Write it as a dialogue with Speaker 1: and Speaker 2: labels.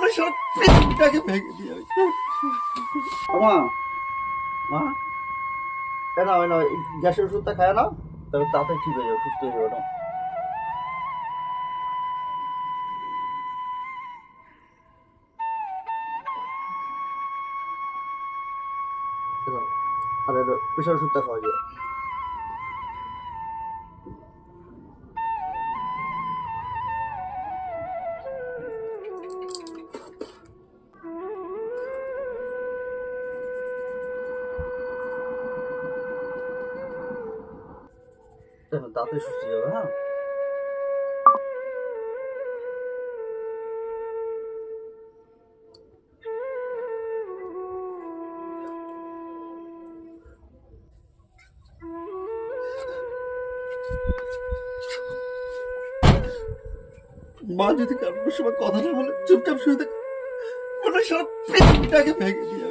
Speaker 1: মনে সারা পৃথিবীটাকে ভেঙে দিয়ে মা মা কেন হয় না গ্যাসের ওষুধটা খায় না তবে তাড়াতাড়ি ঠিক হয়ে যাবে সুস্থ হয়ে যাবে না আরে প্রেশার ওষুধটা খাওয়া যায় তাড়াতাড়ি সুস্থ হয়ে যাবে হ্যাঁ মা যদি কারোর সময় কথা না বলে চুপচাপ শুয়ে থাকে মনে সারা পৃথিবীটাকে ভেঙে দিয়ে